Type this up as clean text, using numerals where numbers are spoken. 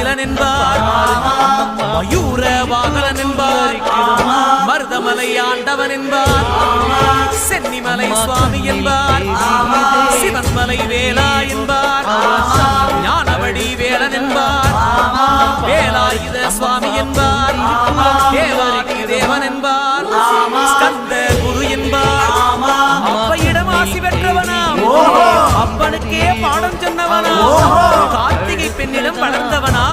மாறுதிலன் என்பார், மயூர வாகனன் என்பார், மருதமலை ஆண்டவன் என்பார், சென்னிமலை சுவாமி என்பார், சிவன்மலை வேலா என்பார், ஞானவழி வேலன் என்பார், வேலாயுத சுவாமி என்பார், தேவாதி தேவன் என்பார், ஸ்கந்த குரு என்பார், அப்பையிடம் ஆசி பெற்றவனாம், அப்பனுக்கே பாடம் சொன்னவனா, கார்த்திகை பெண்ணிடம் வளர்ந்தவனா.